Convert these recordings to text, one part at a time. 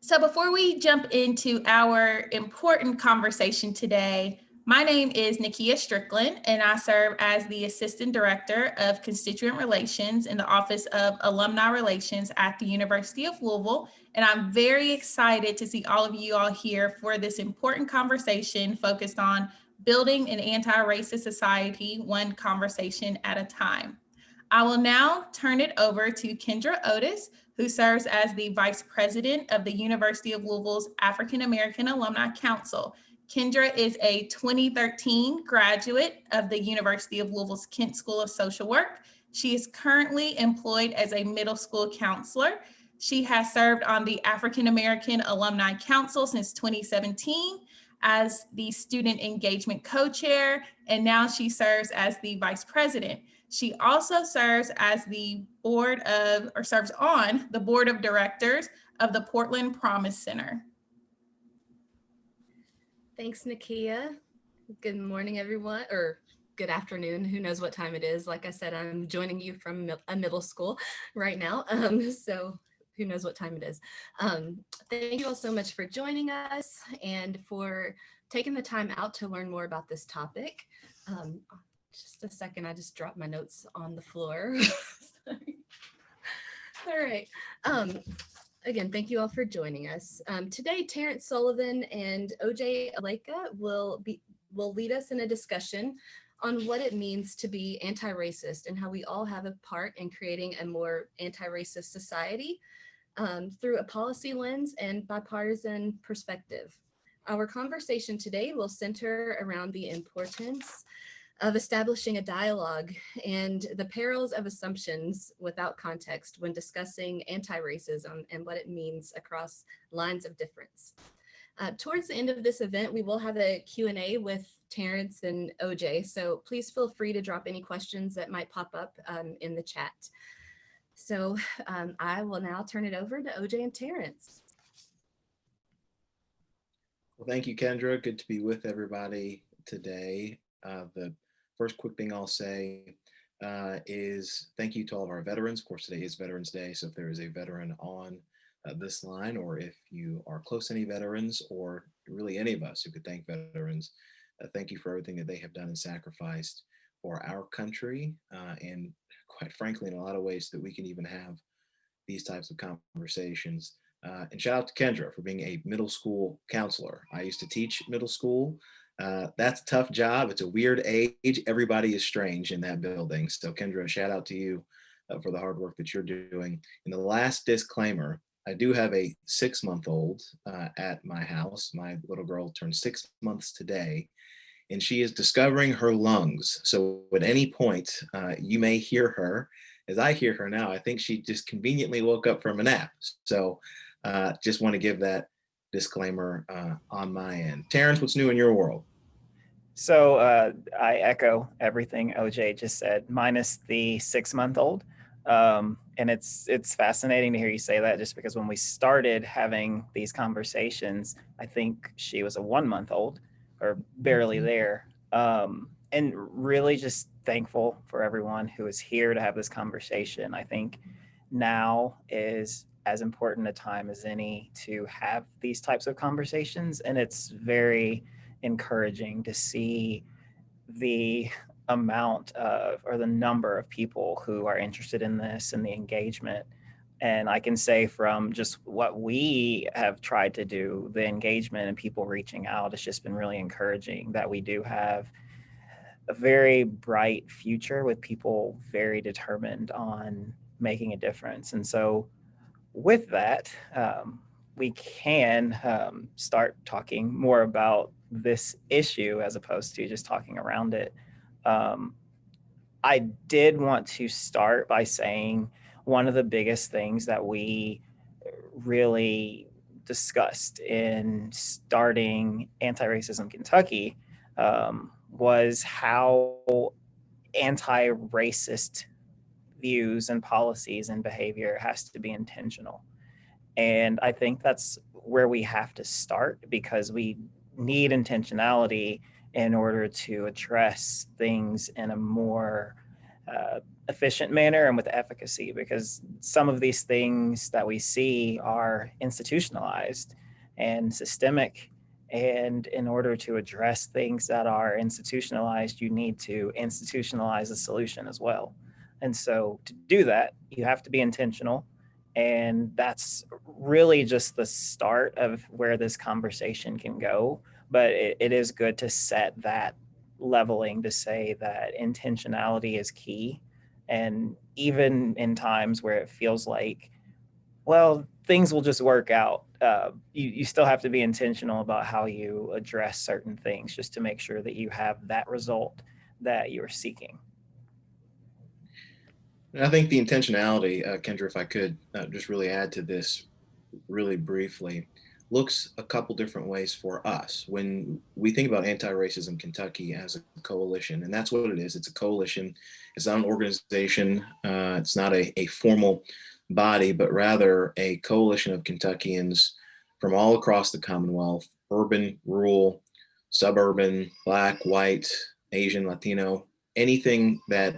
So before we jump into our important conversation today, my name is Nakia Strickland, and I serve as the Assistant Director of Constituent Relations in the Office of Alumni Relations at the University of Louisville. And I'm very excited to see all of you all here for this important conversation focused on building an anti-racist society, one conversation at a time. I will now turn it over to Kendra Otis, who serves as the Vice President of the University of Louisville's African American Alumni Council. Kendra is a 2013 graduate of the University of Louisville's Kent School of Social Work. She is currently employed as a middle school counselor. She has served on the African American Alumni Council since 2017 as the Student Engagement Co-Chair, and now she serves as the Vice President. She also serves as serves on the board of directors of the Portland Promise Center. Thanks, Nakia. Good morning, everyone, or good afternoon. Who knows what time it is? Like I said, I'm joining you from a middle school right now. So who knows what time it is. Thank you all so much for joining us and for taking the time out to learn more about this topic. Just a second, I just dropped my notes on the floor. Sorry. All right. Again, thank you all for joining us. Today, Terrance Sullivan and OJ Oleka will lead us in a discussion on what it means to be anti-racist and how we all have a part in creating a more anti-racist society through a policy lens and bipartisan perspective. Our conversation today will center around the importance of establishing a dialogue and the perils of assumptions without context when discussing anti-racism and what it means across lines of difference. Towards the end of this event, we will have a Q&A with Terrance and OJ, so please feel free to drop any questions that might pop up in the chat. So I will now turn it over to OJ and Terrance. Well, thank you, Kendra. Good to be with everybody today. The first quick thing I'll say is thank you to all of our veterans. Of course, today is Veterans Day, so if there is a veteran on this line, or if you are close to any veterans, or really any of us who could thank veterans, thank you for everything that they have done and sacrificed for our country, and quite frankly, in a lot of ways that we can even have these types of conversations. And shout out to Kendra for being a middle school counselor. I used to teach middle school. That's a tough job. It's a weird age. Everybody is strange in that building. So Kendra, shout out to you for the hard work that you're doing. And the last disclaimer, I do have a 6-month-old at my house. My little girl turned 6 months today, and she is discovering her lungs. So at any point, you may hear her. As I hear her now, I think she just conveniently woke up from a nap. So just want to give that disclaimer on my end. Terrance, what's new in your world? So I echo everything OJ just said, minus the 6-month-old. And it's fascinating to hear you say that, just because when we started having these conversations, I think she was a 1-month-old or barely there. And really just thankful for everyone who is here to have this conversation. I think now is as important a time as any to have these types of conversations. And it's very encouraging to see the amount of, or the number of people who are interested in this and the engagement. And I can say from just what we have tried to do, the engagement and people reaching out, it's just been really encouraging that we do have a very bright future with people very determined on making a difference. And so with that, we can start talking more about this issue as opposed to just talking around it. I did want to start by saying one of the biggest things that we really discussed in starting AntiRacism Kentucky was how anti-racist views and policies and behavior has to be intentional. And I think that's where we have to start, because we need intentionality in order to address things in a more efficient manner and with efficacy, because some of these things that we see are institutionalized and systemic. And in order to address things that are institutionalized, you need to institutionalize a solution as well. And so to do that, you have to be intentional. And that's really just the start of where this conversation can go. But it is good to set that leveling to say that intentionality is key. And even in times where it feels like, well, things will just work out, you still have to be intentional about how you address certain things just to make sure that you have that result that you're seeking. And I think the intentionality, Kendra, if I could just really add to this really briefly, looks a couple different ways for us. When we think about Anti-Racism Kentucky as a coalition, and that's what it is, it's a coalition. It's not an organization. It's not a formal body, but rather a coalition of Kentuckians from all across the Commonwealth, urban, rural, suburban, Black, white, Asian, Latino, anything that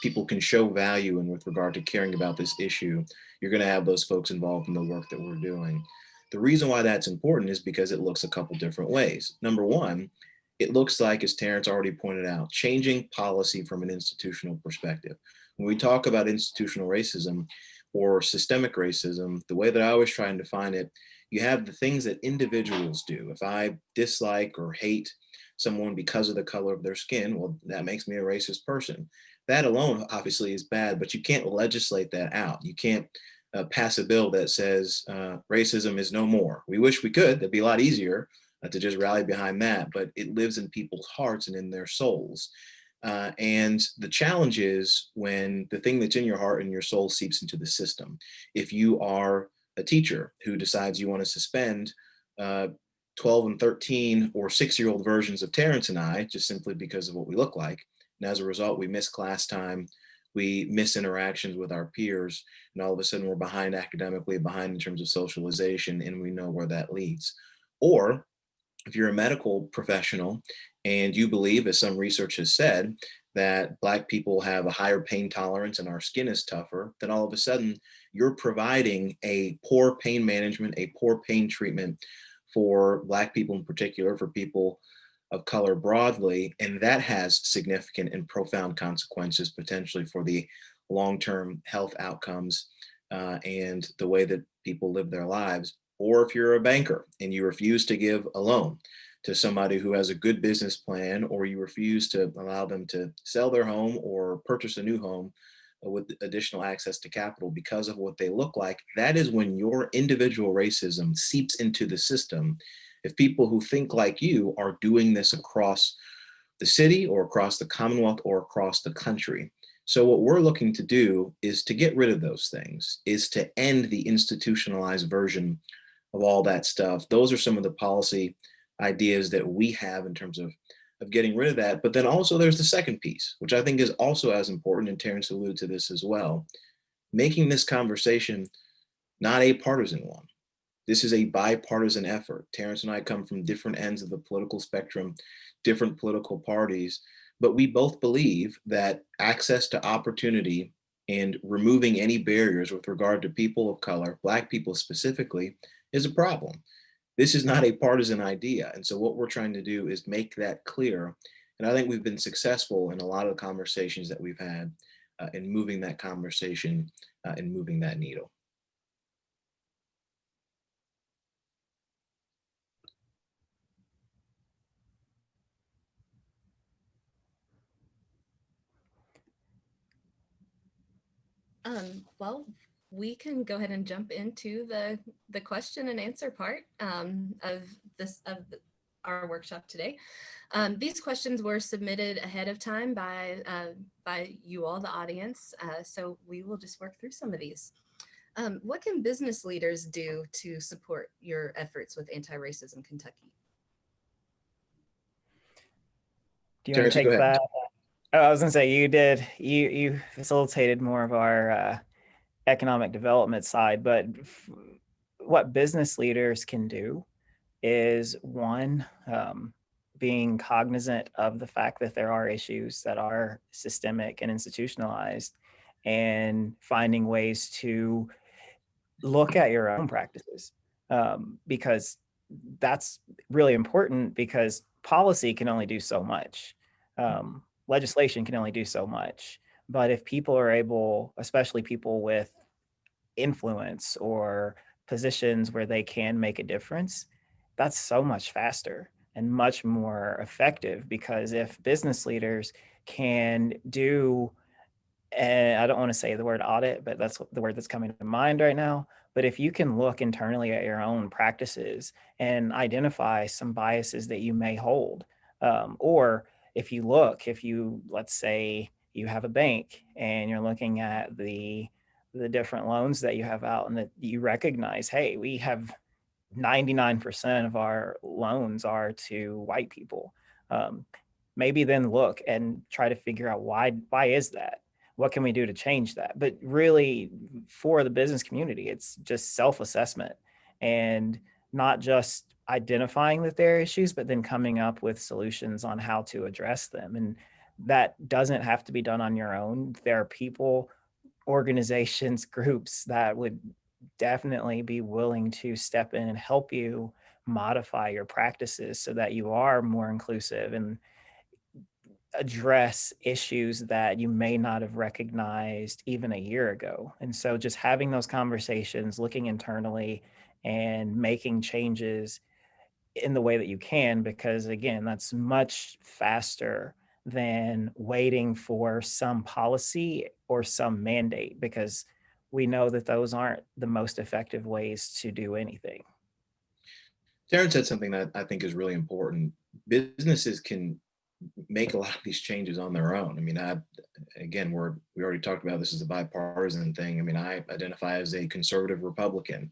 people can show value in with regard to caring about this issue, you're going to have those folks involved in the work that we're doing. The reason why that's important is because it looks a couple different ways. Number one, it looks like, as Terrance already pointed out, changing policy from an institutional perspective. When we talk about institutional racism or systemic racism, the way that I always try and define it, you have the things that individuals do. If I dislike or hate someone because of the color of their skin, well, that makes me a racist person. That alone obviously is bad, but you can't legislate that out. You can't pass a bill that says racism is no more. We wish we could. That'd be a lot easier to just rally behind that, but it lives in people's hearts and in their souls. And the challenge is when the thing that's in your heart and your soul seeps into the system. If you are a teacher who decides you want to suspend 12 and 13 or 6-year-old versions of Terrance and I, just simply because of what we look like, and as a result, we miss class time, we miss interactions with our peers, and all of a sudden we're behind academically, behind in terms of socialization, and we know where that leads. Or if you're a medical professional and you believe, as some research has said, that Black people have a higher pain tolerance and our skin is tougher, then all of a sudden you're providing a poor pain management, a poor pain treatment for Black people in particular, for people of color broadly, and that has significant and profound consequences potentially for the long-term health outcomes and the way that people live their lives. Or if you're a banker and you refuse to give a loan to somebody who has a good business plan, or you refuse to allow them to sell their home or purchase a new home with additional access to capital because of what they look like, that is when your individual racism seeps into the system. If people who think like you are doing this across the city or across the Commonwealth or across the country. So what we're looking to do is to get rid of those things, is to end the institutionalized version of all that stuff. Those are some of the policy ideas that we have in terms of getting rid of that. But then also there's the second piece, which I think is also as important, and Terrance alluded to this as well, making this conversation not a partisan one. This is a bipartisan effort. Terrance and I come from different ends of the political spectrum, different political parties, but we both believe that access to opportunity and removing any barriers with regard to people of color, Black people specifically, is a problem. This is not a partisan idea. And so what we're trying to do is make that clear. And I think we've been successful in a lot of the conversations that we've had in moving that conversation and moving that needle. Well, we can go ahead and jump into the question and answer part of our workshop today. These questions were submitted ahead of time by you all, the audience, so we will just work through some of these. What can business leaders do to support your efforts with Anti-Racism Kentucky? Do you want to take that? Oh, I was gonna say you facilitated more of our economic development side, but what business leaders can do is one, being cognizant of the fact that there are issues that are systemic and institutionalized, and finding ways to look at your own practices, because that's really important, because policy can only do so much. Legislation can only do so much. But if people are able, especially people with influence or positions where they can make a difference, that's so much faster and much more effective. Because if business leaders can do, and I don't want to say the word audit, but that's the word that's coming to mind right now. But if you can look internally at your own practices and identify some biases that you may hold, or if you, let's say you have a bank and you're looking at the different loans that you have out, and that you recognize, hey, we have 99% of our loans are to white people. Maybe then look and try to figure out why is that? What can we do to change that? But really, for the business community, it's just self-assessment, and not just identifying that there are issues, but then coming up with solutions on how to address them. And that doesn't have to be done on your own. There are people, organizations, groups that would definitely be willing to step in and help you modify your practices so that you are more inclusive and address issues that you may not have recognized even a year ago. And so just having those conversations, looking internally and making changes in the way that you can, because again, that's much faster than waiting for some policy or some mandate, because we know that those aren't the most effective ways to do anything. Terrance said something that I think is really important. Businesses can make a lot of these changes on their own. I mean, we already talked about this as a bipartisan thing. I mean, I identify as a conservative Republican.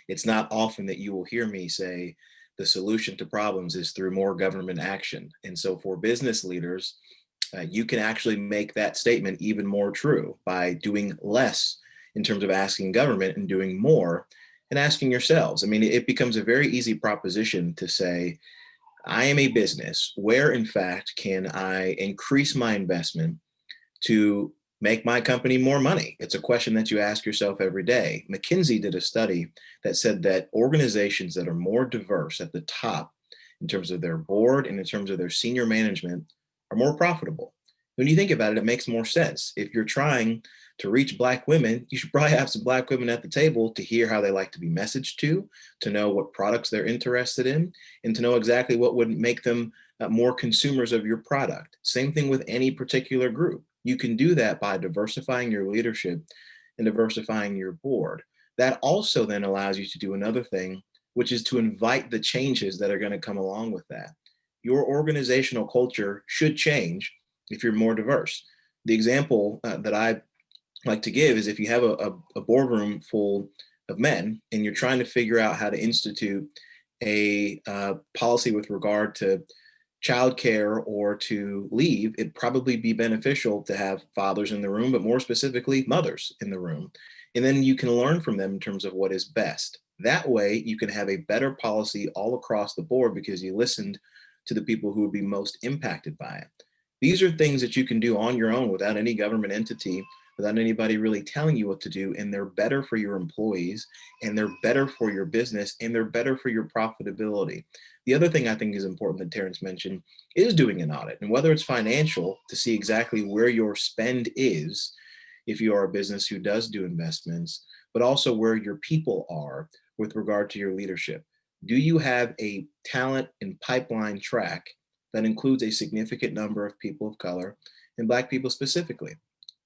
It's not often that you will hear me say the solution to problems is through more government action. And so for business leaders, you can actually make that statement even more true by doing less in terms of asking government and doing more and asking yourselves. I mean, it becomes a very easy proposition to say, I am a business. Where, in fact, can I increase my investment to make my company more money? It's a question that you ask yourself every day. McKinsey did a study that said that organizations that are more diverse at the top in terms of their board and in terms of their senior management are more profitable. When you think about it, it makes more sense. If you're trying to reach Black women, you should probably have some Black women at the table to hear how they like to be messaged to know what products they're interested in, and to know exactly what would make them more consumers of your product. Same thing with any particular group. You can do that by diversifying your leadership and diversifying your board. That also then allows you to do another thing, which is to invite the changes that are going to come along with that. Your organizational culture should change if you're more diverse. The example that I like to give is if you have a boardroom full of men and you're trying to figure out how to institute a policy with regard to childcare or to leave, it'd probably be beneficial to have fathers in the room, but more specifically, mothers in the room. And then you can learn from them in terms of what is best. That way, you can have a better policy all across the board because you listened to the people who would be most impacted by it. These are things that you can do on your own without any government entity, without anybody really telling you what to do, and they're better for your employees, and they're better for your business, and they're better for your profitability. The other thing I think is important that Terrance mentioned is doing an audit, and whether it's financial to see exactly where your spend is, if you are a business who does do investments, but also where your people are with regard to your leadership. Do you have a talent and pipeline track that includes a significant number of people of color and Black people specifically?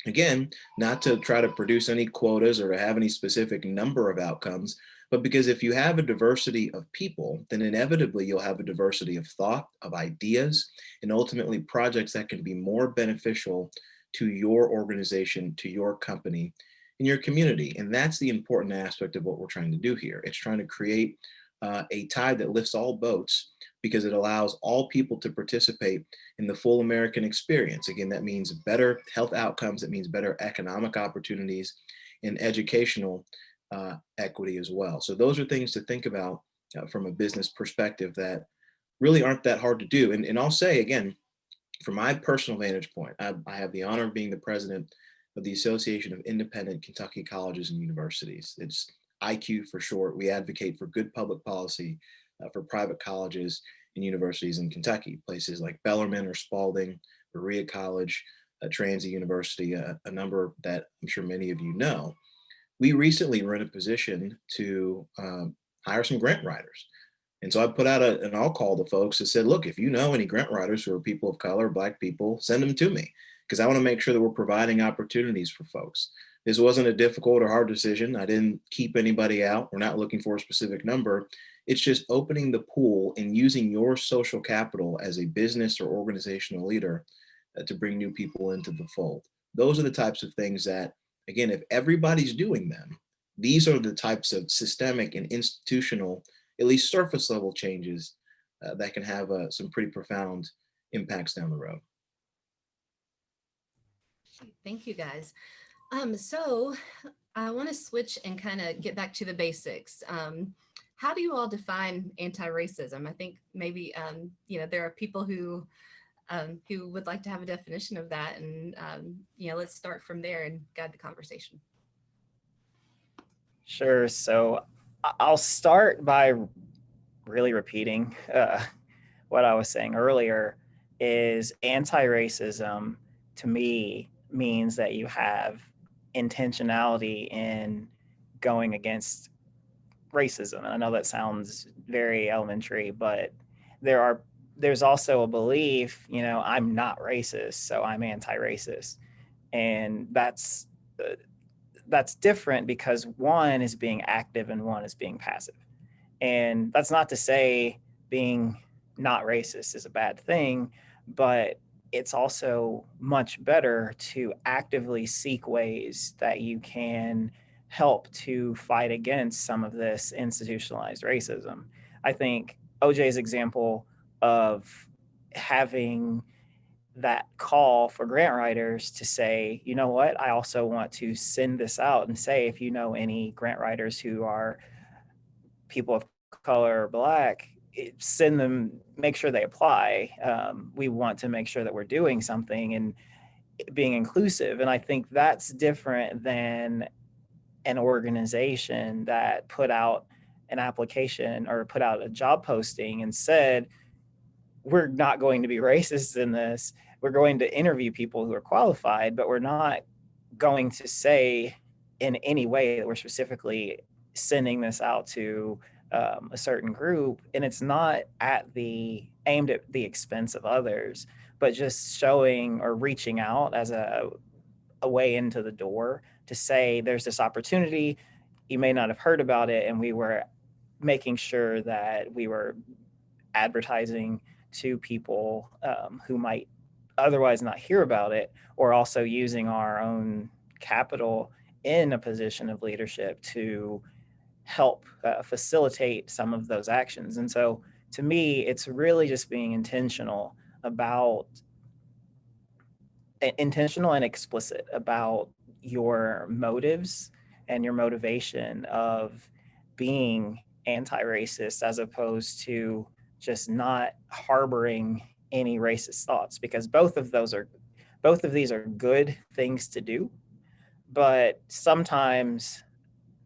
Again, not to try to produce any quotas or to have any specific number of outcomes, but because if you have a diversity of people, then inevitably you'll have a diversity of thought, of ideas, and ultimately projects that can be more beneficial to your organization, to your company, and your community. And that's the important aspect of what we're trying to do here. It's trying to create a tide that lifts all boats because it allows all people to participate in the full American experience. Again, that means better health outcomes, it means better economic opportunities and educational equity as well. So those are things to think about from a business perspective that really aren't that hard to do. And I'll say again, from my personal vantage point, I have the honor of being the president of the Association of Independent Kentucky Colleges and Universities. It's IQ for short. We advocate for good public policy for private colleges and universities in Kentucky, places like Bellarmine or Spalding, Berea College, Transi University, a number that I'm sure many of you know. We recently were in a position to hire some grant writers. And so I put out an all call to folks that said, look, if you know any grant writers who are people of color, Black people, send them to me, because I want to make sure that we're providing opportunities for folks. This wasn't a difficult or hard decision. I didn't keep anybody out. We're not looking for a specific number. It's just opening the pool and using your social capital as a business or organizational leader to bring new people into the fold. Those are the types of things that, again, if everybody's doing them, these are the types of systemic and institutional, at least surface level changes that can have some pretty profound impacts down the road. Thank you, guys. So I want to switch and kind of get back to the basics. How do you all define anti-racism? I think maybe, there are people who would like to have a definition of that. And, let's start from there and guide the conversation. Sure. So I'll start by really repeating what I was saying earlier. Is anti-racism to me means that you have intentionality in going against racism. And I know that sounds very elementary, but there's also a belief, I'm not racist, so I'm anti-racist. And that's different because one is being active and one is being passive. And that's not to say being not racist is a bad thing, but it's also much better to actively seek ways that you can help to fight against some of this institutionalized racism. I think OJ's example of having that call for grant writers to say, you know what, I also want to send this out and say, if you know any grant writers who are people of color or Black, send them, make sure they apply. We want to make sure that we're doing something and being inclusive. And I think that's different than an organization that put out an application or put out a job posting and said, we're not going to be racist in this. We're going to interview people who are qualified, but we're not going to say in any way that we're specifically sending this out to a certain group. And it's not aimed at the expense of others, but just showing or reaching out as a way into the door to say, there's this opportunity, you may not have heard about it. And we were making sure that we were advertising to people who might otherwise not hear about it, or also using our own capital in a position of leadership to help facilitate some of those actions. And so to me, it's really just being intentional and explicit about your motives and your motivation of being anti-racist, as opposed to just not harboring any racist thoughts, because both of these are good things to do. But sometimes,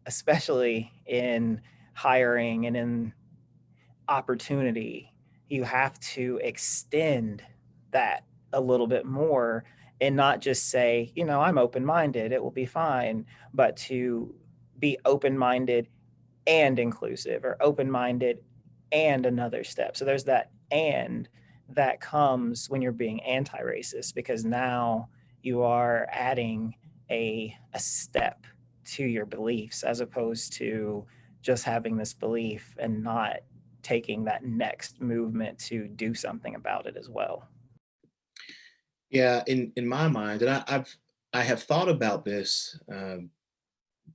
especially in hiring and in opportunity, you have to extend that a little bit more and not just say, I'm open-minded, it will be fine, but to be open-minded and inclusive, or open-minded and another step. So there's that and that comes when you're being anti-racist, because now you are adding a step to your beliefs, as opposed to just having this belief and not taking that next movement to do something about it as well. Yeah, in my mind, and I have thought about this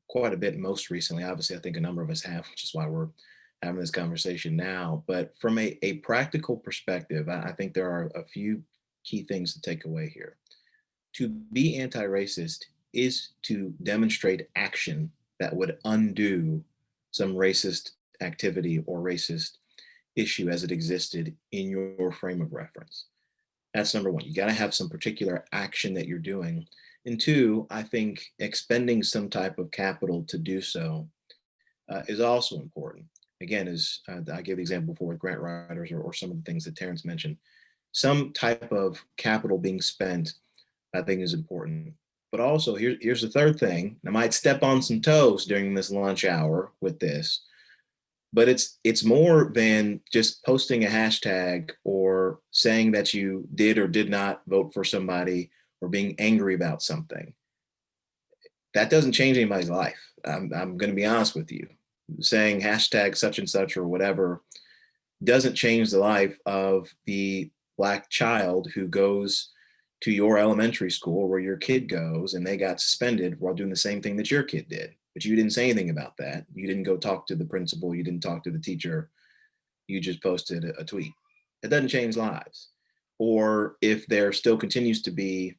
quite a bit most recently. Obviously, I think a number of us have, which is why we're having this conversation now. But from a practical perspective, I think there are a few key things to take away here. To be anti-racist is to demonstrate action that would undo some racist activity or racist issue as it existed in your frame of reference. That's number one. You got to have some particular action that you're doing. And two, I think expending some type of capital to do so is also important. Again, as I gave the example before with grant writers or some of the things that Terrance mentioned, some type of capital being spent, I think is important. But also, here's the third thing. I might step on some toes during this lunch hour with this, but it's more than just posting a hashtag or saying that you did or did not vote for somebody or being angry about something. That doesn't change anybody's life. I'm going to be honest with you. Saying hashtag such and such or whatever doesn't change the life of the Black child who goes to your elementary school where your kid goes and they got suspended while doing the same thing that your kid did. But you didn't say anything about that. You didn't go talk to the principal. You didn't talk to the teacher. You just posted a tweet. It doesn't change lives. Or if there still continues to be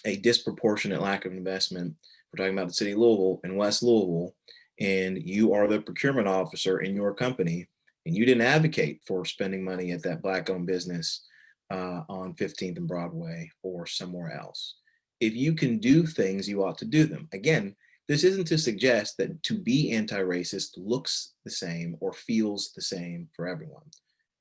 a disproportionate lack of investment, we're talking about the city of Louisville and West Louisville, and you are the procurement officer in your company, and you didn't advocate for spending money at that Black-owned business on 15th and Broadway or somewhere else. If you can do things, you ought to do them. Again, this isn't to suggest that to be anti-racist looks the same or feels the same for everyone.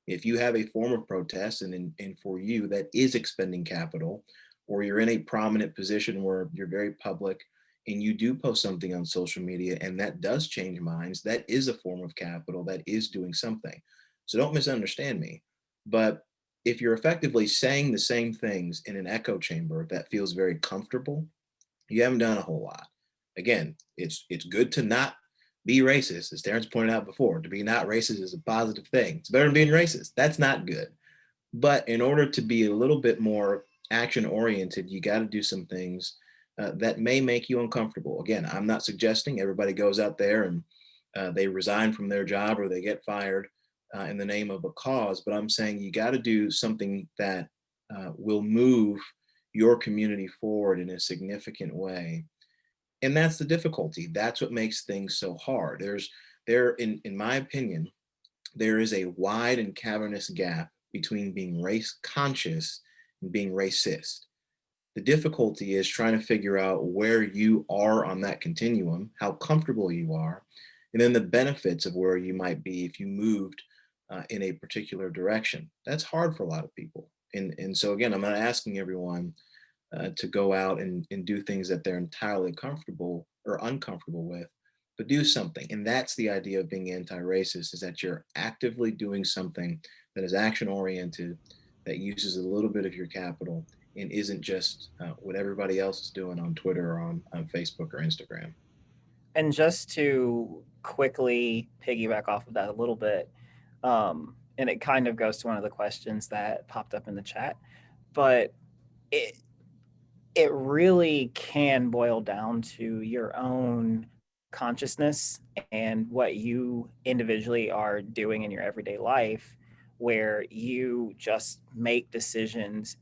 If you have a form of protest and for you that is expending capital, or you're in a prominent position where you're very public and you do post something on social media and that does change minds, that is a form of capital, that is doing something. So don't misunderstand me. But if you're effectively saying the same things in an echo chamber that feels very comfortable, you haven't done a whole lot. Again, it's good to not be racist, as Terrance pointed out before. To be not racist is a positive thing. It's better than being racist. That's not good. But in order to be a little bit more action oriented, you got to do some things that may make you uncomfortable. Again, I'm not suggesting everybody goes out there and they resign from their job or they get fired in the name of a cause, but I'm saying you got to do something that will move your community forward in a significant way. And that's the difficulty. That's what makes things so hard. In my opinion, there is a wide and cavernous gap between being race conscious and being racist. The difficulty is trying to figure out where you are on that continuum, how comfortable you are, and then the benefits of where you might be if you moved in a particular direction. That's hard for a lot of people. And so again, I'm not asking everyone to go out and do things that they're entirely comfortable or uncomfortable with, but do something. And that's the idea of being anti-racist, is that you're actively doing something that is action oriented, that uses a little bit of your capital and isn't just what everybody else is doing on Twitter or on Facebook or Instagram. And just to quickly piggyback off of that a little bit, and it kind of goes to one of the questions that popped up in the chat, but it really can boil down to your own consciousness and what you individually are doing in your everyday life, where you just make decisions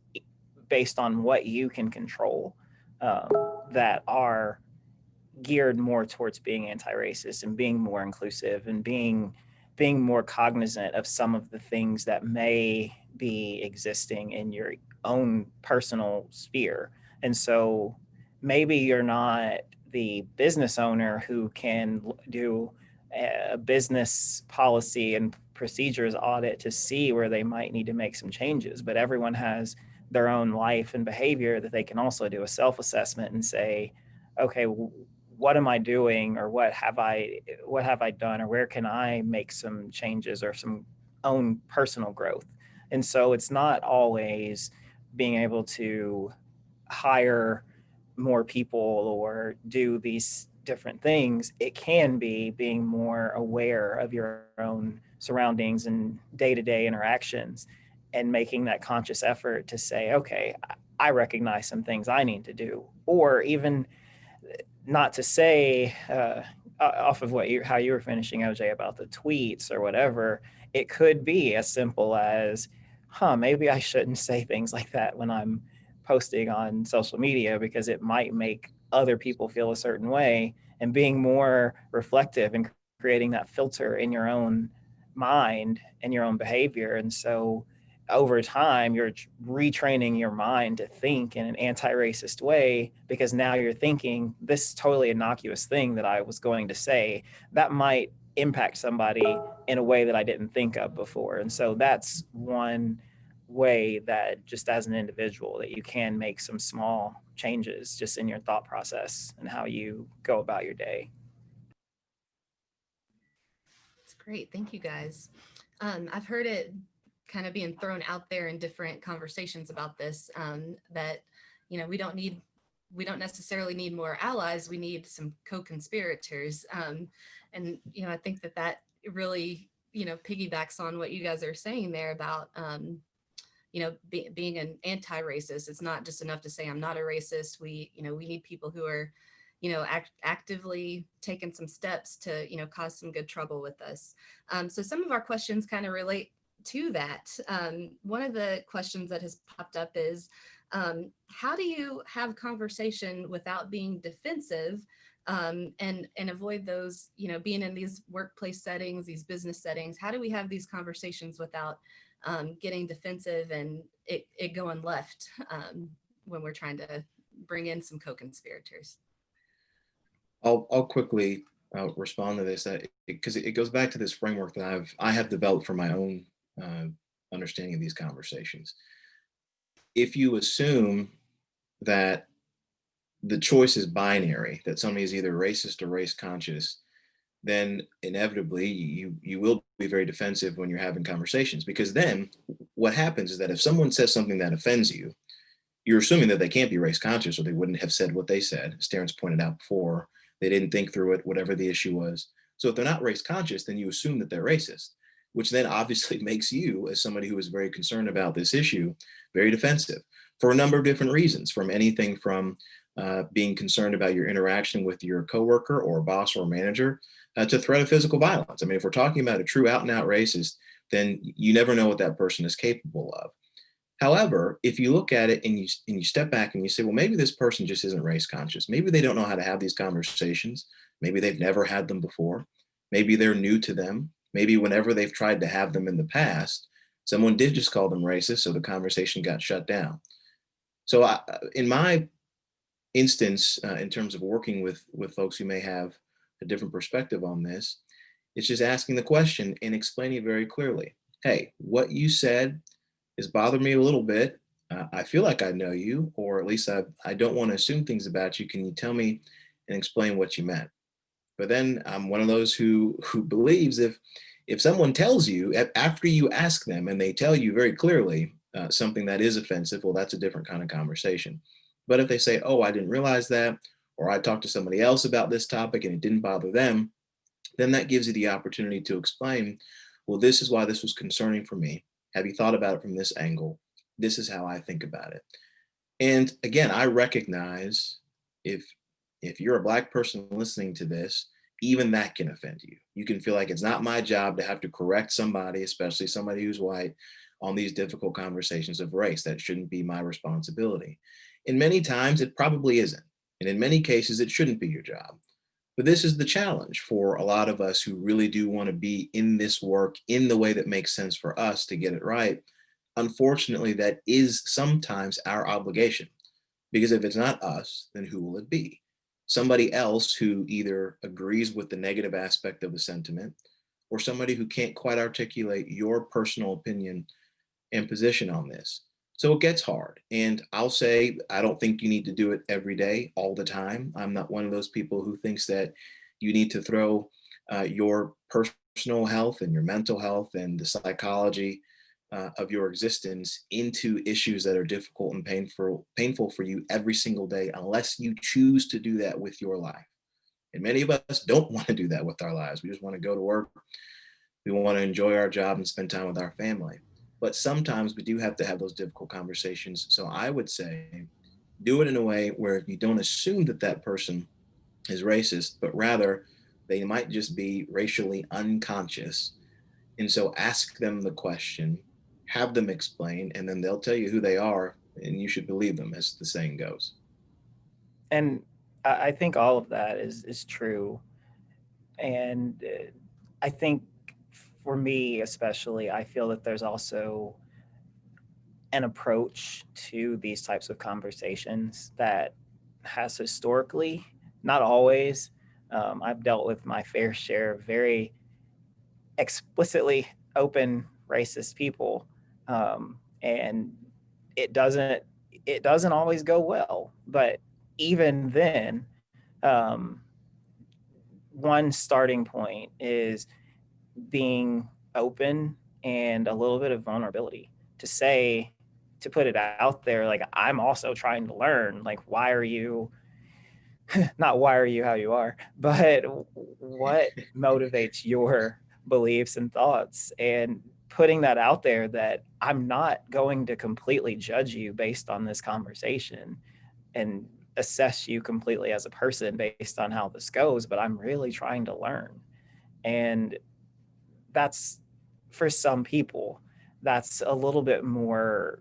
based on what you can control, that are geared more towards being anti-racist and being more inclusive and being more cognizant of some of the things that may be existing in your own personal sphere. And so maybe you're not the business owner who can do a business policy and procedures audit to see where they might need to make some changes, but everyone has their own life and behavior that they can also do a self-assessment and say, okay, what am I doing, or what have I done, or where can I make some changes or some own personal growth? And so it's not always being able to hire more people or do these different things. It can be being more aware of your own surroundings and day-to-day interactions and making that conscious effort to say, okay, I recognize some things I need to do, or even not to say off of how you were finishing, OJ, about the tweets or whatever, it could be as simple as, maybe I shouldn't say things like that when I'm posting on social media because it might make other people feel a certain way, and being more reflective and creating that filter in your own mind and your own behavior. And so over time, you're retraining your mind to think in an anti-racist way, because now you're thinking this totally innocuous thing that I was going to say that might impact somebody in a way that I didn't think of before. And so that's one way that just as an individual that you can make some small changes just in your thought process and how you go about your day. That's great. Thank you, guys. I've heard it kind of being thrown out there in different conversations about this, that, you know, we don't necessarily need more allies. We need some co-conspirators. And, you know, I think that really, you know, piggybacks on what you guys are saying there about, you know, being an anti-racist. It's not just enough to say I'm not a racist. We need people who are, you know, actively taking some steps to, you know, cause some good trouble with us. So some of our questions kind of relate to that. One of the questions that has popped up is, how do you have conversation without being defensive, and avoid those, you know, being in these workplace settings, these business settings? How do we have these conversations without getting defensive and it going left, when we're trying to bring in some co-conspirators? I'll quickly respond to this, because it goes back to this framework that I have developed for my own understanding of these conversations. If you assume that the choice is binary, that somebody is either racist or race conscious, then inevitably you will be very defensive when you're having conversations, because then what happens is that if someone says something that offends you, you're assuming that they can't be race conscious or they wouldn't have said what they said. As Terrance pointed out before, they didn't think through it, whatever the issue was. So if they're not race conscious, then you assume that they're racist, which then obviously makes you, as somebody who is very concerned about this issue, very defensive for a number of different reasons, from anything from being concerned about your interaction with your coworker or boss or manager, to threat of physical violence. I mean, if we're talking about a true out and out racist, then you never know what that person is capable of. However, if you look at it and you step back and you say, well, maybe this person just isn't race conscious. Maybe they don't know how to have these conversations. Maybe they've never had them before. Maybe they're new to them. Maybe whenever they've tried to have them in the past, someone did just call them racist, so the conversation got shut down. So in my instance, in terms of working with folks who may have a different perspective on this, it's just asking the question and explaining it very clearly. Hey, what you said has bothered me a little bit. I feel like I know you, or at least I don't want to assume things about you. Can you tell me and explain what you meant? But then I'm one of those who believes if someone tells you after you ask them and they tell you very clearly something that is offensive, well, that's a different kind of conversation. But if they say, oh, I didn't realize that, or I talked to somebody else about this topic and it didn't bother them, then that gives you the opportunity to explain, well, this is why this was concerning for me. Have you thought about it from this angle? This is how I think about it. And again, I recognize if you're a Black person listening to this, even that can offend you. You can feel like it's not my job to have to correct somebody, especially somebody who's white, on these difficult conversations of race. That shouldn't be my responsibility. And many times it probably isn't. And in many cases, it shouldn't be your job. But this is the challenge for a lot of us who really do want to be in this work in the way that makes sense for us to get it right. Unfortunately, that is sometimes our obligation, because if it's not us, then who will it be? Somebody else who either agrees with the negative aspect of the sentiment, or somebody who can't quite articulate your personal opinion and position on this. So it gets hard. And I'll say, I don't think you need to do it every day, all the time. I'm not one of those people who thinks that you need to throw your personal health and your mental health and the psychology of your existence into issues that are difficult and painful for you every single day, unless you choose to do that with your life. And many of us don't want to do that with our lives. We just want to go to work. We want to enjoy our job and spend time with our family. But sometimes we do have to have those difficult conversations. So I would say, do it in a way where you don't assume that that person is racist, but rather they might just be racially unconscious. And so ask them the question, have them explain, and then they'll tell you who they are, and you should believe them, as the saying goes. And I think all of that is true. And I think for me especially, I feel that there's also an approach to these types of conversations that has historically, not always, I've dealt with my fair share of very explicitly open racist people, and it doesn't it doesn't always go well. But even then, um, one starting point is being open and a little bit of vulnerability to say, to put it out there, like, I'm also trying to learn, like, why are you not why are you how you are, but what motivates your beliefs and thoughts, and putting that out there that I'm not going to completely judge you based on this conversation and assess you completely as a person based on how this goes, but I'm really trying to learn. And that's, for some people, that's a little bit more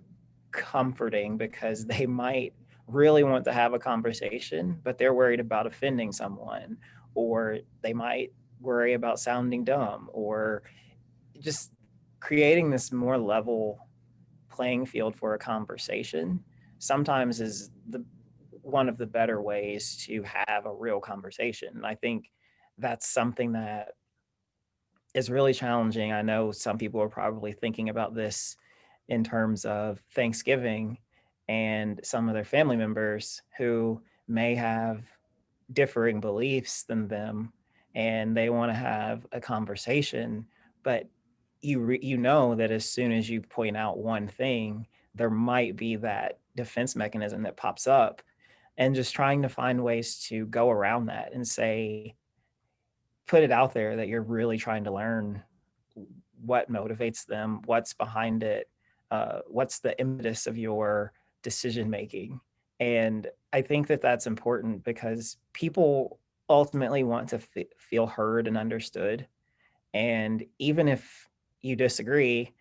comforting because they might really want to have a conversation, but they're worried about offending someone, or they might worry about sounding dumb, or just creating this more level playing field for a conversation sometimes is the one of the better ways to have a real conversation. And I think that's something that is really challenging. I know some people are probably thinking about this in terms of Thanksgiving and some of their family members who may have differing beliefs than them, and they want to have a conversation, but you know that as soon as you point out one thing, there might be that defense mechanism that pops up, and just trying to find ways to go around that and say, put it out there that you're really trying to learn what motivates them, what's behind it, what's the impetus of your decision making. And I think that that's important because people ultimately want to feel heard and understood. And even if you disagree,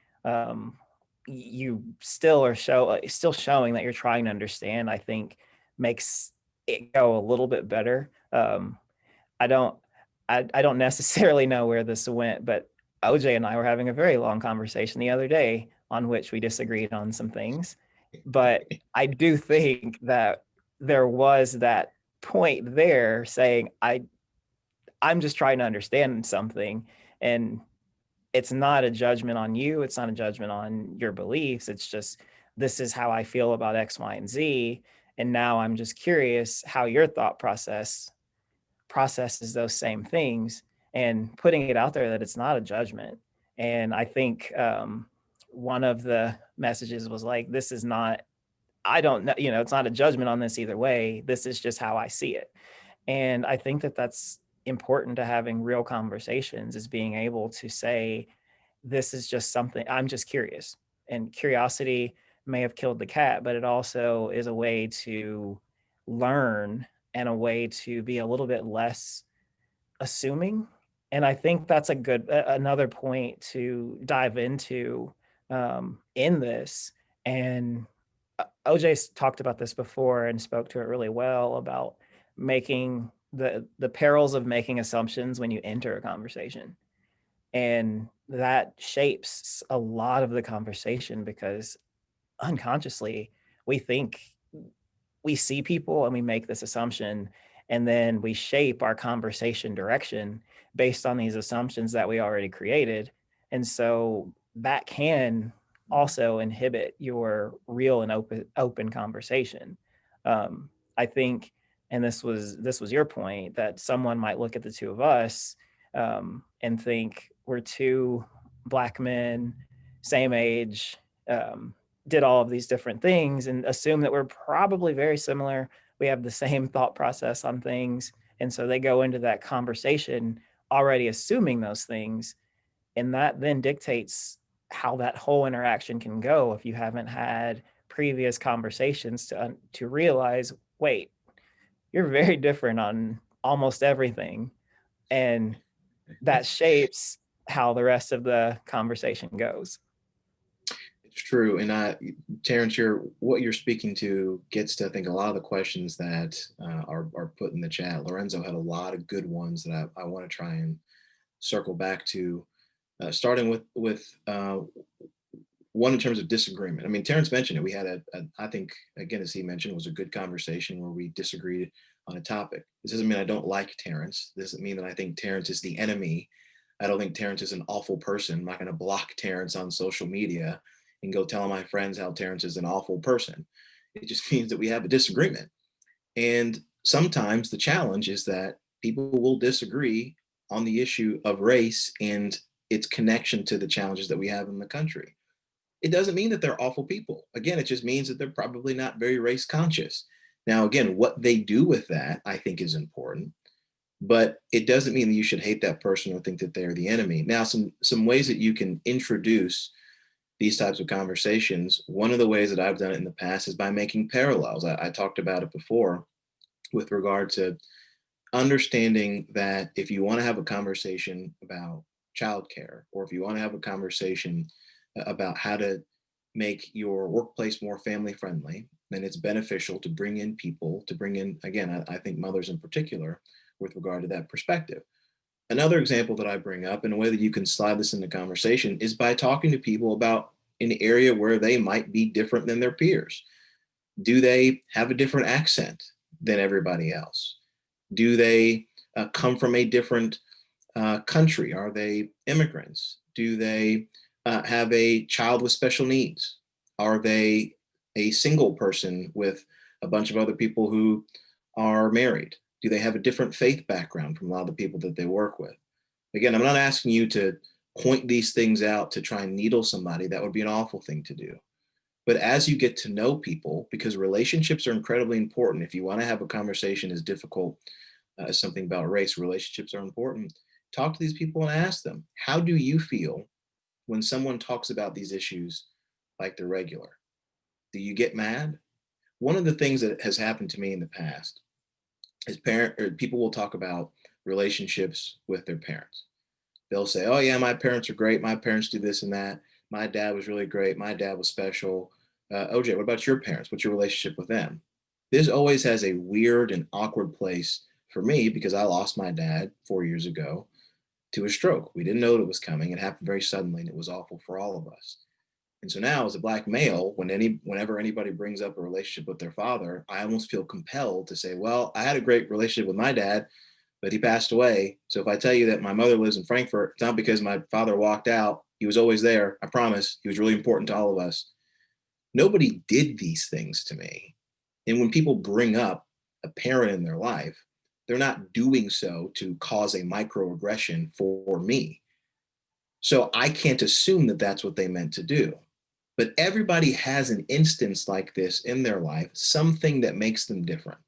you still are still showing that you're trying to understand. I think makes it go a little bit better. I don't I don't necessarily know where this went, but OJ and I were having a very long conversation the other day on which we disagreed on some things. But I do think that there was that point there saying, I'm just trying to understand something. And it's not a judgment on you. It's not a judgment on your beliefs. It's just, this is how I feel about X, Y, and Z. And now I'm just curious how your thought processes those same things, and putting it out there that it's not a judgment. And I think one of the messages was like, this is not, I don't know, it's not a judgment on this either way. This is just how I see it. And I think that that's important to having real conversations, is being able to say, this is just something, I'm just curious. And curiosity may have killed the cat, but it also is a way to learn and a way to be a little bit less assuming. And I think that's another point to dive into in this. And OJ's talked about this before and spoke to it really well about making the perils of making assumptions when you enter a conversation. And that shapes a lot of the conversation because unconsciously we think, we see people and we make this assumption, and then we shape our conversation direction based on these assumptions that we already created. And so that can also inhibit your real and open conversation. I think, and this was your point, that someone might look at the two of us and think we're two Black men, same age, did all of these different things, and assume that we're probably very similar. We have the same thought process on things. And so they go into that conversation already assuming those things. And that then dictates how that whole interaction can go if you haven't had previous conversations to realize, wait, you're very different on almost everything. And that shapes how the rest of the conversation goes. It's true. And Terrance, what you're speaking to gets to, I think, a lot of the questions that are put in the chat. Lorenzo had a lot of good ones that I want to try and circle back to. starting with one in terms of disagreement. I mean, Terrance mentioned it. We had I think, again, as he mentioned, it was a good conversation where we disagreed on a topic. This doesn't mean I don't like Terrance. This doesn't mean that I think Terrance is the enemy. I don't think Terrance is an awful person. I'm not going to block Terrance on social media and go tell my friends how Terrance is an awful person. It just means that we have a disagreement. And sometimes the challenge is that people will disagree on the issue of race and its connection to the challenges that we have in the country. It doesn't mean that they're awful people. Again, it just means that they're probably not very race conscious. Now, again, what they do with that, I think, is important, but it doesn't mean that you should hate that person or think that they're the enemy. Now, some ways that you can introduce these types of conversations. One of the ways that I've done it in the past is by making parallels. I talked about it before with regard to understanding that if you want to have a conversation about childcare, or if you want to have a conversation about how to make your workplace more family friendly, then it's beneficial to bring in people, to bring in, again, I think mothers in particular, with regard to that perspective. Another example that I bring up, and a way that you can slide this into conversation, is by talking to people about an area where they might be different than their peers. Do they have a different accent than everybody else? Do they come from a different country? Are they immigrants? Do they have a child with special needs? Are they a single person with a bunch of other people who are married? Do they have a different faith background from a lot of the people that they work with? Again, I'm not asking you to point these things out to try and needle somebody. That would be an awful thing to do. But as you get to know people, because relationships are incredibly important, if you want to have a conversation as difficult as something about race, relationships are important. Talk to these people and ask them, how do you feel when someone talks about these issues like they're regular? Do you get mad? One of the things that has happened to me in the past is people will talk about relationships with their parents. They'll say, oh yeah, my parents are great. My parents do this and that. My dad was really great. My dad was special. OJ, what about your parents? What's your relationship with them? This always has a weird and awkward place for me because I lost my dad 4 years ago to a stroke. We didn't know that it was coming. It happened very suddenly, and it was awful for all of us. And so now, as a Black male, whenever anybody brings up a relationship with their father, I almost feel compelled to say, well, I had a great relationship with my dad, but he passed away. So if I tell you that my mother lives in Frankfurt, it's not because my father walked out. He was always there. I promise. He was really important to all of us. Nobody did these things to me. And when people bring up a parent in their life, they're not doing so to cause a microaggression for me. So I can't assume that that's what they meant to do. But everybody has an instance like this in their life, something that makes them different,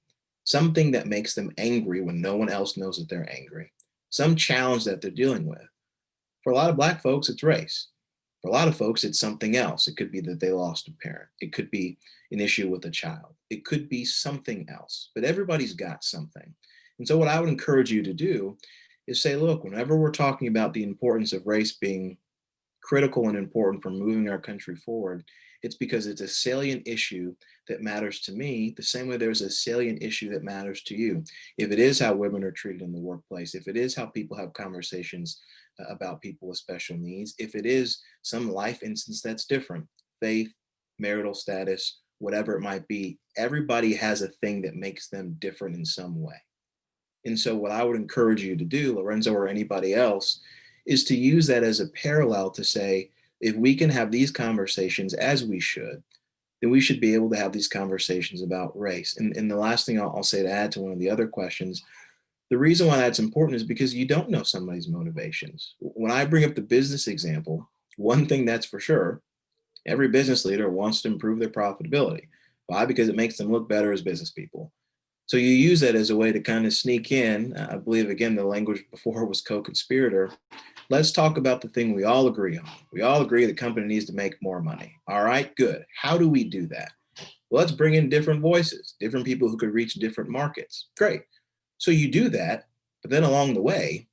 something that makes them angry when no one else knows that they're angry, some challenge that they're dealing with. For a lot of Black folks, it's race. For a lot of folks, it's something else. It could be that they lost a parent. It could be an issue with a child. It could be something else, but everybody's got something. And so what I would encourage you to do is say, look, whenever we're talking about the importance of race being critical and important for moving our country forward, it's because it's a salient issue that matters to me the same way there's a salient issue that matters to you. If it is how women are treated in the workplace, if it is how people have conversations about people with special needs, if it is some life instance that's different, faith, marital status, whatever it might be, everybody has a thing that makes them different in some way. And so what I would encourage you to do, Lorenzo or anybody else, is to use that as a parallel to say, if we can have these conversations as we should, then we should be able to have these conversations about race. And the last thing I'll say to add to one of the other questions, the reason why that's important is because you don't know somebody's motivations. When I bring up the business example, one thing that's for sure, every business leader wants to improve their profitability. Why? Because it makes them look better as business people. So you use that as a way to kind of sneak in. I believe, again, the language before was co-conspirator. Let's talk about the thing we all agree on. We all agree the company needs to make more money. All right, good. How do we do that? Well, let's bring in different voices, different people who could reach different markets. Great. So you do that, but then along the way,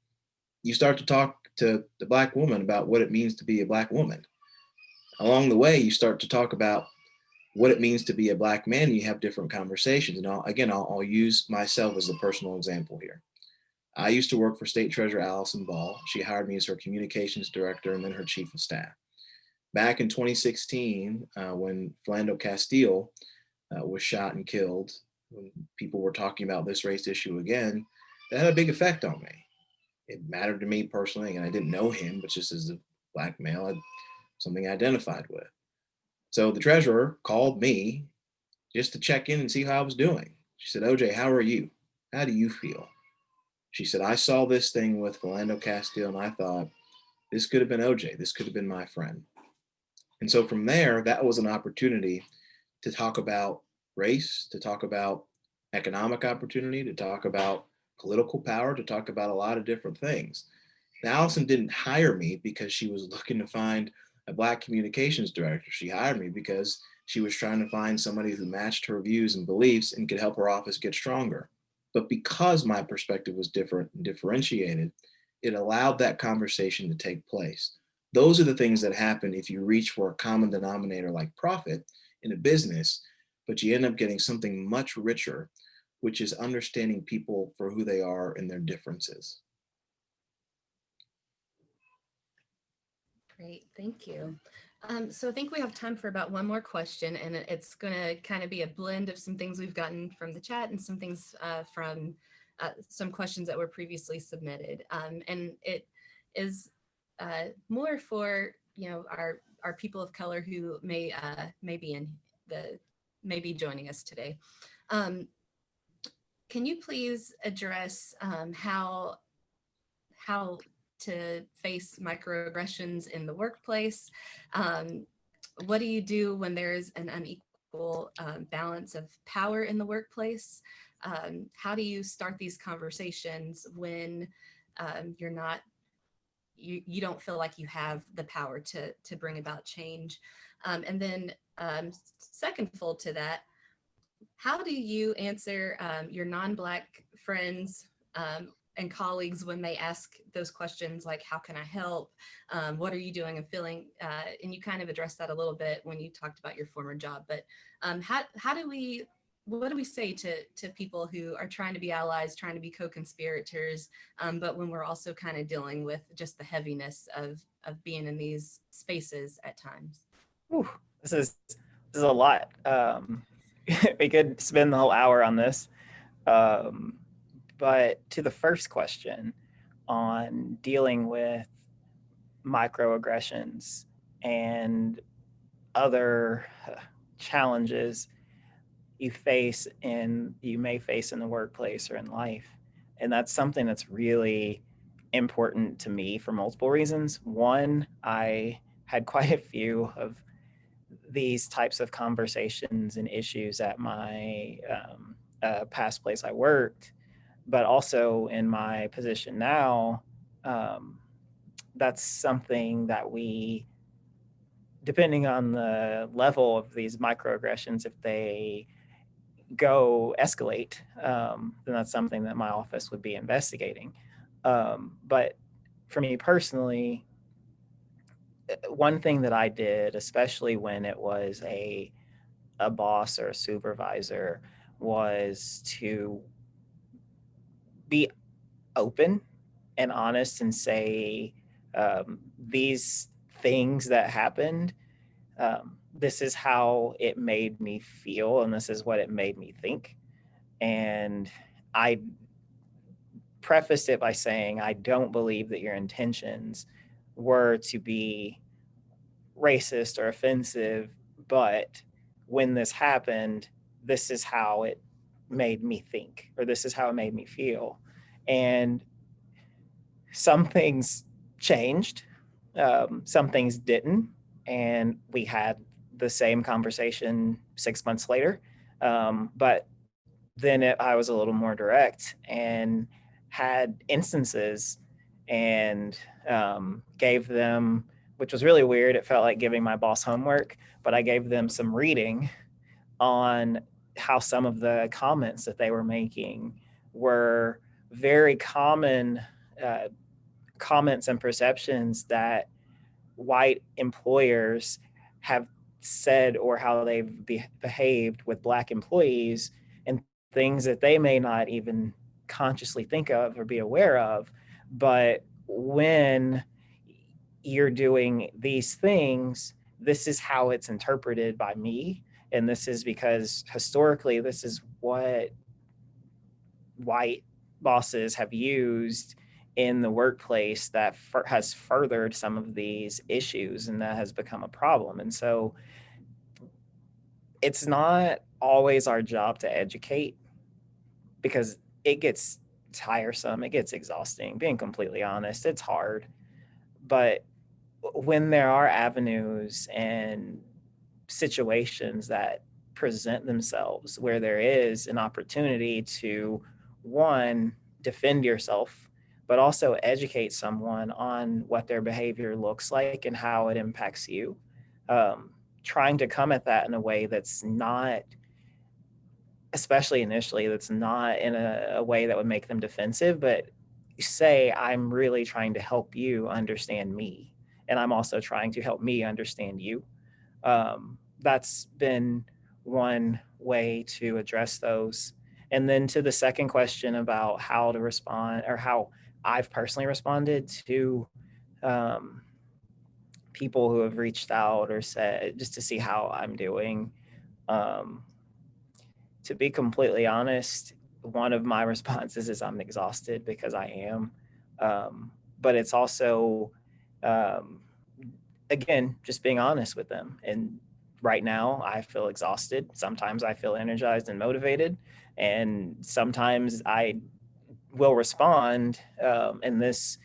you start to talk to the Black woman about what it means to be a Black woman. Along the way, you start to talk about what it means to be a Black man, and you have different conversations. And I'll use myself as a personal example here. I used to work for State Treasurer Allison Ball. She hired me as her communications director and then her chief of staff. Back in 2016, when Philando Castile was shot and killed, when people were talking about this race issue again, that had a big effect on me. It mattered to me personally, and I didn't know him, but just as a Black male, I something I identified with. So the treasurer called me just to check in and see how I was doing. She said, OJ, how are you? How do you feel? She said, I saw this thing with Philando Castile and I thought, this could have been OJ. This could have been my friend. And so from there, that was an opportunity to talk about race, to talk about economic opportunity, to talk about political power, to talk about a lot of different things. Now, Allison didn't hire me because she was looking to find a Black communications director. She hired me because she was trying to find somebody who matched her views and beliefs and could help her office get stronger. But because my perspective was different and differentiated, it allowed that conversation to take place. Those are the things that happen if you reach for a common denominator like profit in a business, but you end up getting something much richer, which is understanding people for who they are and their differences. Great, thank you. So I think we have time for about one more question, and it's going to kind of be a blend of some things we've gotten from the chat and some things from some questions that were previously submitted. And it is more for our people of color who may be joining us today. Can you please address how to face microaggressions in the workplace? What do you do when there's an unequal balance of power in the workplace? How do you start these conversations when you don't feel like you have the power to bring about change? And then secondfold to that, how do you answer your non-Black friends and colleagues when they ask those questions like, how can I help? What are you doing and feeling? And you kind of addressed that a little bit when you talked about your former job, but what do we say to people who are trying to be allies, trying to be co-conspirators, but when we're also kind of dealing with just the heaviness of being in these spaces at times? Ooh, this is a lot. We could spend the whole hour on this. But to the first question on dealing with microaggressions and other challenges you may face in the workplace or in life. And that's something that's really important to me for multiple reasons. One, I had quite a few of these types of conversations and issues at my past place I worked, but also in my position now, that's something that we, depending on the level of these microaggressions, if they escalate, then that's something that my office would be investigating. But for me personally, one thing that I did, especially when it was a boss or a supervisor, was to be open and honest and say, these things that happened, this is how it made me feel and this is what it made me think. And I prefaced it by saying, I don't believe that your intentions were to be racist or offensive, but when this happened, this is how it made me think, or this is how it made me feel. And some things changed, some things didn't, and we had the same conversation 6 months later. But then I was a little more direct and had instances and gave them, which was really weird. It felt like giving my boss homework, but I gave them some reading on how some of the comments that they were making were very common comments and perceptions that white employers have said, or how they've behaved with Black employees, and things that they may not even consciously think of or be aware of. But when you're doing these things, this is how it's interpreted by me. And this is because historically, this is what white bosses have used in the workplace that has furthered some of these issues, and that has become a problem. And so it's not always our job to educate, because it gets tiresome, it gets exhausting. Being completely honest, it's hard. But when there are avenues and situations that present themselves where there is an opportunity to, one, defend yourself, but also educate someone on what their behavior looks like and how it impacts you, trying to come at that in a way that's not, especially initially, that's not in a way that would make them defensive, but say, I'm really trying to help you understand me, and I'm also trying to help me understand you. That's been one way to address those. And then to the second question about how to respond, or how I've personally responded to people who have reached out or said, just to see how I'm doing. To be completely honest, one of my responses is I'm exhausted, because I am. But it's also, again, just being honest with them. And right now I feel exhausted. Sometimes I feel energized and motivated. And sometimes I will respond. And this,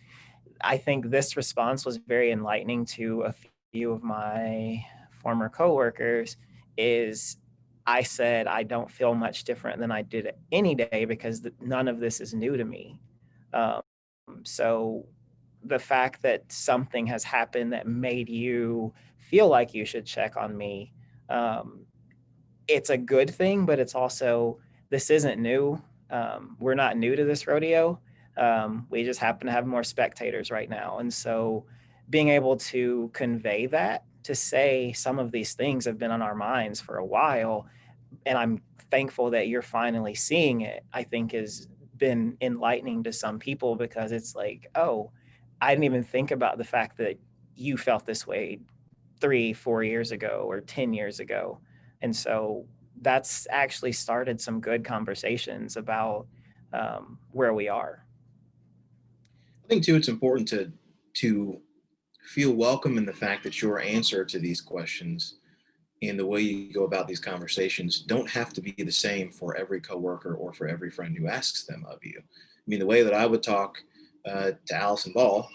I think this response was very enlightening to a few of my former coworkers. Is I said, I don't feel much different than I did any day, because none of this is new to me. So the fact that something has happened that made you feel like you should check on me, it's a good thing, but it's also, this isn't new. We're not new to this rodeo. We just happen to have more spectators right now. And so being able to convey that, to say some of these things have been on our minds for a while, and I'm thankful that you're finally seeing it, I think has been enlightening to some people, because it's like, oh, I didn't even think about the fact that you felt this way 3-4 years ago or 10 years ago. And so that's actually started some good conversations about where we are. I think too, it's important to feel welcome in the fact that your answer to these questions and the way you go about these conversations don't have to be the same for every coworker or for every friend who asks them of you. I mean, the way that I would talk to Allison Ball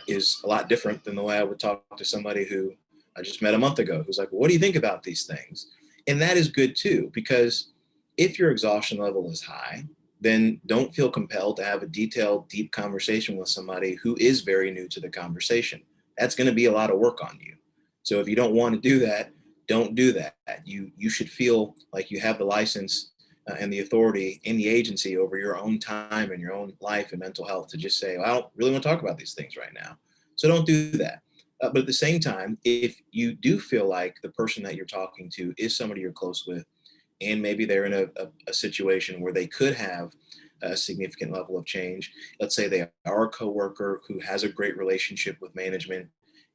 is a lot different than the way I would talk to somebody who I just met a month ago, who's like, well, what do you think about these things? And that is good too, because if your exhaustion level is high, then don't feel compelled to have a detailed, deep conversation with somebody who is very new to the conversation. That's going to be a lot of work on you. So if you don't want to do that, don't do that. You should feel like you have the license and the authority in the agency over your own time and your own life and mental health to just say, well, I don't really want to talk about these things right now. So don't do that. But at the same time, if you do feel like the person that you're talking to is somebody you're close with, and maybe they're in a situation where they could have a significant level of change, let's say they are a coworker who has a great relationship with management,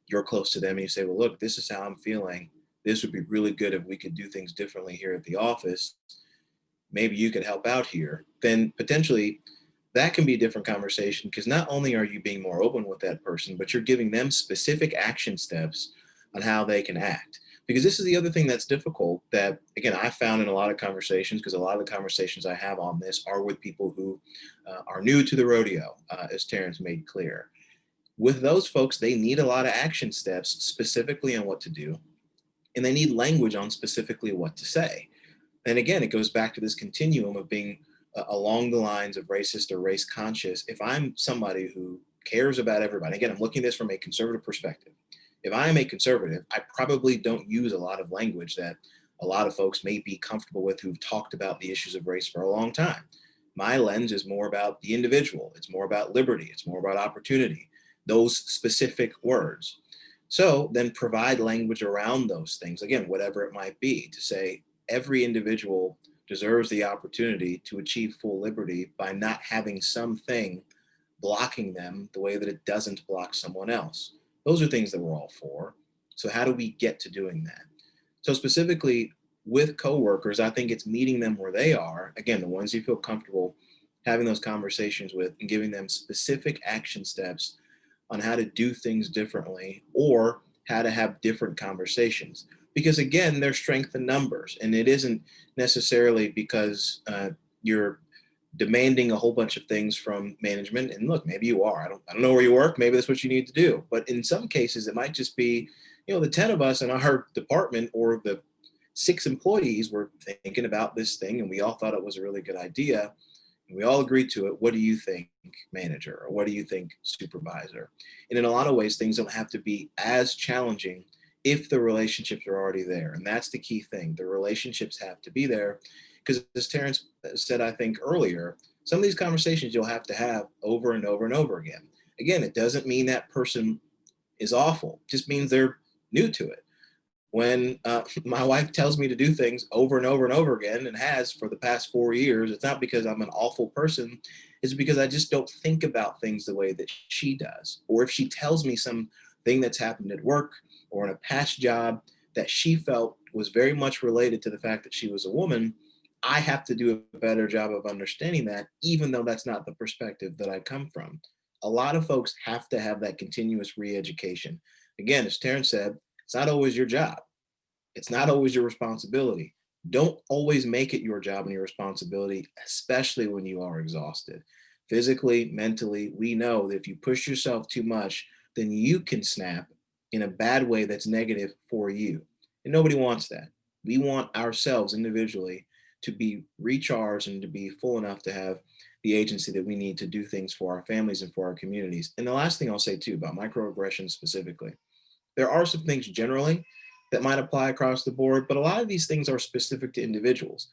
you're close to them, and you say, well, look, this is how I'm feeling. This would be really good if we could do things differently here at the office. Maybe you could help out here. Then potentially that can be a different conversation, because not only are you being more open with that person, but you're giving them specific action steps on how they can act. Because this is the other thing that's difficult that, again, I found in a lot of conversations, because a lot of the conversations I have on this are with people who are new to the rodeo, as Terrance made clear. With those folks, they need a lot of action steps specifically on what to do, and they need language on specifically what to say. And again, it goes back to this continuum of being along the lines of racist or race conscious. If I'm somebody who cares about everybody, again, I'm looking at this from a conservative perspective. If I am a conservative, I probably don't use a lot of language that a lot of folks may be comfortable with who've talked about the issues of race for a long time. My lens is more about the individual. It's more about liberty. It's more about opportunity, those specific words. So then provide language around those things, again, whatever it might be, to say every individual deserves the opportunity to achieve full liberty by not having something blocking them the way that it doesn't block someone else. Those are things that we're all for. So how do we get to doing that? So specifically with coworkers, I think it's meeting them where they are. Again, the ones you feel comfortable having those conversations with and giving them specific action steps on how to do things differently or how to have different conversations. Because again, there's strength in numbers, and it isn't necessarily because you're demanding a whole bunch of things from management. And look, maybe you are. I don't know where you work. Maybe that's what you need to do. But in some cases, it might just be, the 10 of us in our department or the 6 employees were thinking about this thing, and we all thought it was a really good idea. And we all agreed to it. What do you think, manager? Or what do you think, supervisor? And in a lot of ways, things don't have to be as challenging if the relationships are already there. And that's the key thing. The relationships have to be there. Because as Terrance said, I think earlier, some of these conversations you'll have to have over and over and over again. Again, it doesn't mean that person is awful. It just means they're new to it. When my wife tells me to do things over and over and over again, and has for the past 4 years, it's not because I'm an awful person. It's because I just don't think about things the way that she does. Or if she tells me something that's happened at work or in a past job that she felt was very much related to the fact that she was a woman, I have to do a better job of understanding that, even though that's not the perspective that I come from. A lot of folks have to have that continuous re-education. Again, as Terrance said, it's not always your job. It's not always your responsibility. Don't always make it your job and your responsibility, especially when you are exhausted. Physically, mentally, we know that if you push yourself too much, then you can snap in a bad way that's negative for you. And nobody wants that. We want ourselves individually to be recharged and to be full enough to have the agency that we need to do things for our families and for our communities. And the last thing I'll say too about microaggressions specifically, there are some things generally that might apply across the board, but a lot of these things are specific to individuals.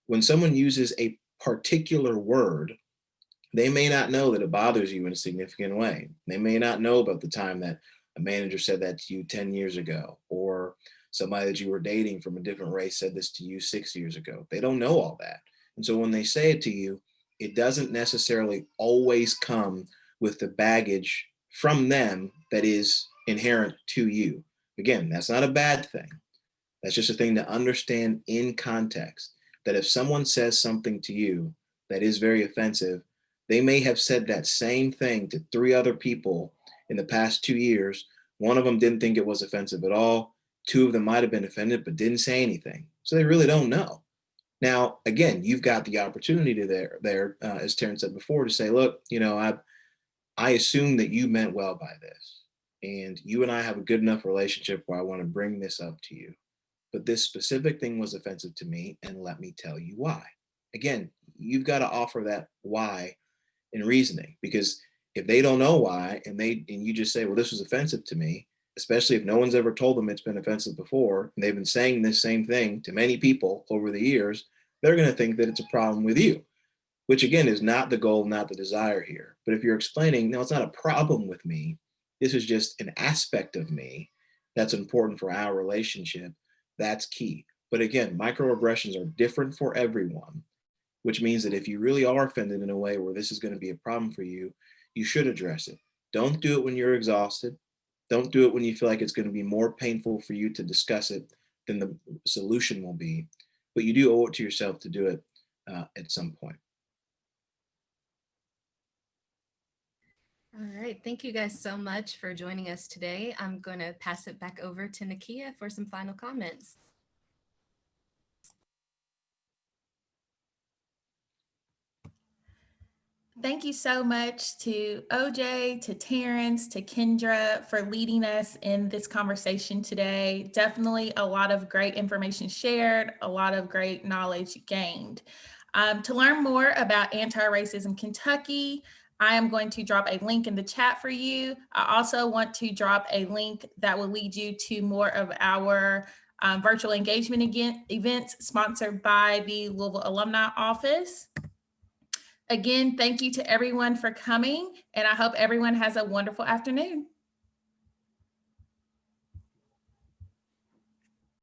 When someone uses a particular word, they may not know that it bothers you in a significant way. They may not know about the time that a manager said that to you 10 years ago, or somebody that you were dating from a different race said this to you 6 years ago. They don't know all that. And so when they say it to you, it doesn't necessarily always come with the baggage from them that is inherent to you. Again, that's not a bad thing. That's just a thing to understand in context, that if someone says something to you that is very offensive, they may have said that same thing to 3 other people in the past 2 years. One of them didn't think it was offensive at all. 2 of them might have been offended, but didn't say anything. So they really don't know. Now, again, you've got the opportunity to there, as Terrance said before, to say, look, I assume that you meant well by this, and you and I have a good enough relationship where I want to bring this up to you. But this specific thing was offensive to me, and let me tell you why. Again, you've got to offer that why in reasoning, because if they don't know why, and you just say, well, this was offensive to me, especially if no one's ever told them it's been offensive before, and they've been saying this same thing to many people over the years, they're going to think that it's a problem with you, which again is not the goal, not the desire here. But if you're explaining, no, it's not a problem with me, this is just an aspect of me that's important for our relationship, that's key. But again, microaggressions are different for everyone, which means that if you really are offended in a way where this is going to be a problem for you, you should address it. Don't do it when you're exhausted. Don't do it when you feel like it's going to be more painful for you to discuss it than the solution will be. But you do owe it to yourself to do it at some point. All right, thank you guys so much for joining us today. I'm going to pass it back over to Nakia for some final comments. Thank you so much to OJ, to Terrance, to Kendra for leading us in this conversation today. Definitely a lot of great information shared, a lot of great knowledge gained. To learn more about Anti-Racism Kentucky, I am going to drop a link in the chat for you. I also want to drop a link that will lead you to more of our virtual engagement events sponsored by the Louisville Alumni Office. Again, thank you to everyone for coming, and I hope everyone has a wonderful afternoon.